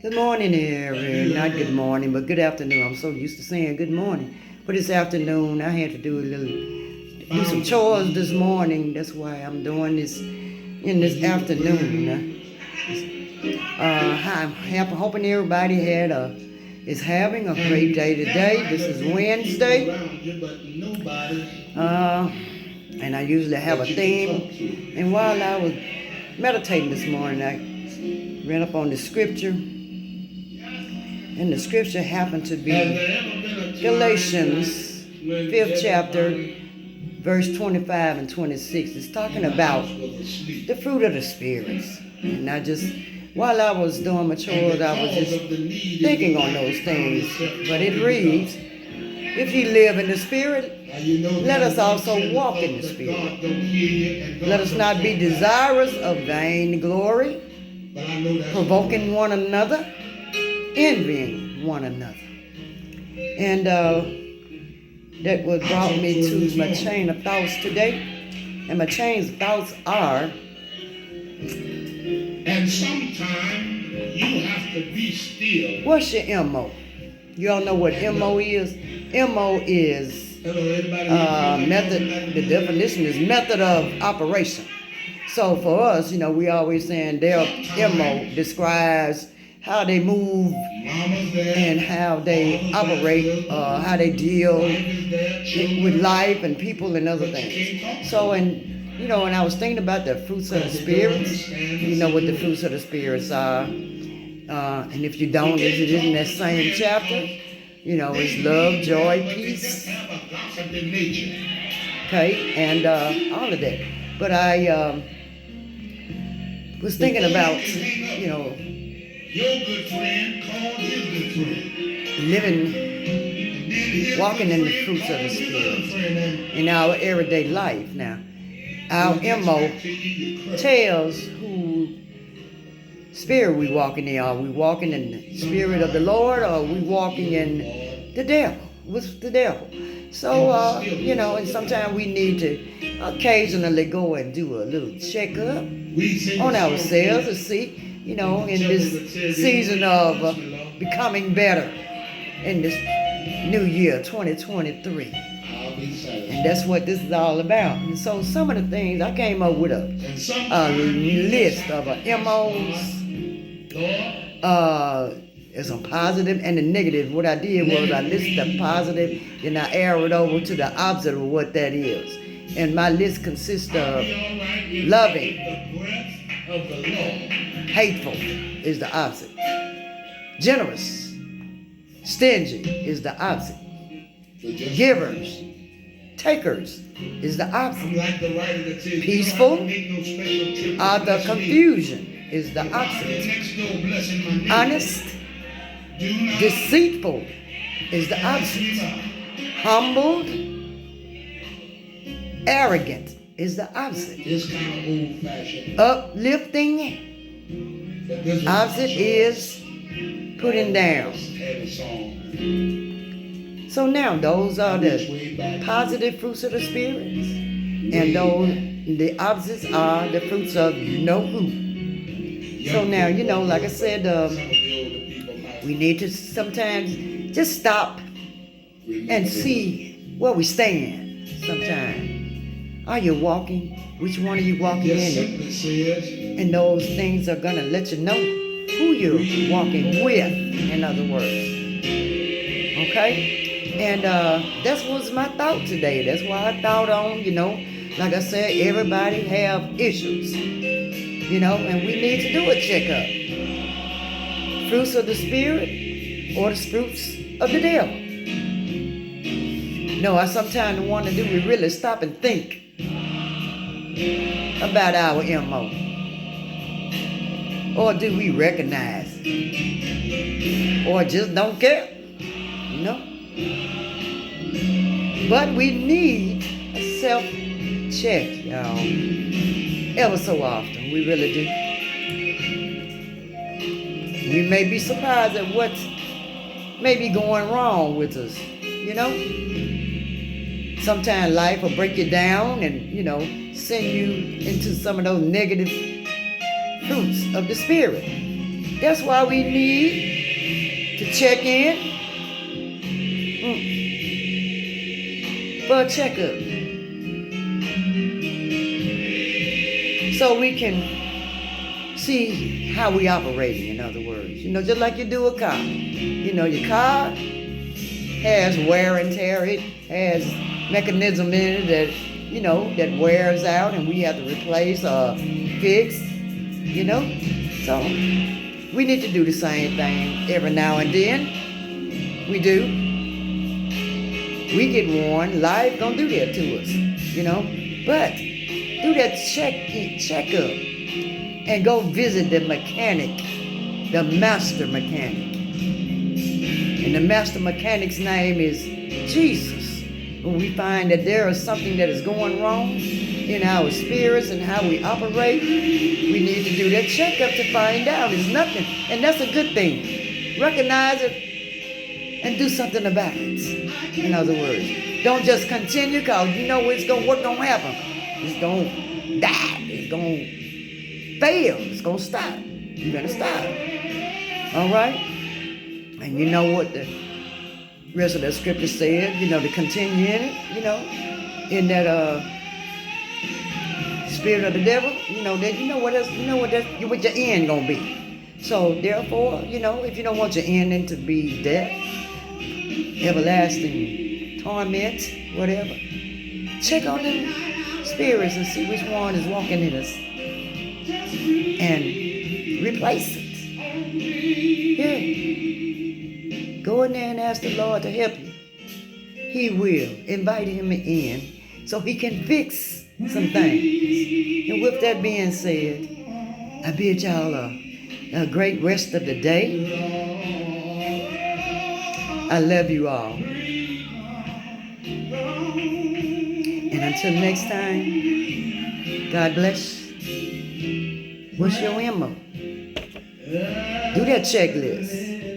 Good morning, not good morning, but good afternoon. I'm so used to saying good morning. But it's afternoon. I had to do some chores this morning. That's why I'm doing this in this afternoon. I'm hoping everybody is having a great day today. This is Wednesday. And I usually have a theme. And while I was meditating this morning, I read up on the scripture. And the scripture happened to be Galatians 5th chapter, verse 25 and 26. It's talking about the fruit of the spirits. And while I was doing my chores, I was just thinking on those things. But it reads, if ye live in the spirit, let us also walk in the spirit. Let us not be desirous of vain glory, provoking one another, envying one another. And that what brought me to my chain of thoughts today. And my chain of thoughts are, and sometimes you have to be still. What's your MO? You all know what MO is? MO is method. The definition is method of operation. So for us, we always saying their MO describes how they move and how they operate, how they deal with life and people and other things. So, when I was thinking about the fruits of the spirits, you know what the fruits of the spirits are. And if you don't, it is in that same chapter. It's love, joy, peace. Okay, and all of that. But I was thinking about, your good friend called his good friend. Walking in the fruits of the Spirit in our everyday life. Now, our MO tells who spirit we walking in. Are we walking in the spirit of the Lord, or are we walking in the devil? What's the devil? So, and sometimes we need to occasionally go and do a little checkup on ourselves to see, in this season of becoming better in this new year, 2023. And that's what this is all about. And so some of the things, I came up with a list of MOs. There's some positive and the negative. What I did was I listed the positive, and I arrowed over to the opposite of what that is. And my list consists of loving, hateful is the opposite, generous, stingy is the opposite, givers, takers is the opposite, peaceful, the confusion is the opposite, honest, deceitful is the opposite, humbled, arrogant is the opposite, uplifting, opposite is putting down. So now those are the positive fruits of the spirits, and the opposites are the fruits of who. So now, like I said, we need to sometimes just stop and see where we stand sometimes. Are you walking? Which one are you walking in it? And those things are going to let you know who you're walking with, in other words. Okay? And that was my thought today. That's why I thought on, like I said, everybody have issues. And we need to do a checkup. Fruits of the Spirit or the fruits of the devil. I sometimes want to do is really stop and think about our MO. Or do we recognize it? Or just don't care? But we need a self-check, y'all. Ever so often. We really do. We may be surprised at what may be going wrong with us, Sometimes life will break you down and, send you into some of those negative fruits of the Spirit. That's why we need to check in for a checkup. So we can see how we operating, in other words. Just like you do a car. Your car has wear and tear. It has mechanism in it that, that wears out and we have to replace or fix, So we need to do the same thing every now and then. We do. We get worn. Life don't do that to us, But do that checkup and go visit the mechanic, the master mechanic. And the master mechanic's name is Jesus. When we find that there is something that is going wrong in our spirits and how we operate, we need to do that checkup to find out. It's nothing. And that's a good thing. Recognize it and do something about it. In other words, don't just continue because you know what's going to happen. It's going to die. It's going to fail. It's going to stop. You better stop. All right? And you know what the rest of the scripture said, to continue in it, in that spirit of the devil, what your end gonna be. So therefore, if you don't want your ending to be death, everlasting torment, whatever, check on them spirits and see which one is walking in us and replace it. Yeah. Go in there and ask the Lord to help you. He will. Invite him in so he can fix some things. And with that being said, I bid y'all a great rest of the day. I love you all. And until next time, God bless. What's your MO? Do that checklist.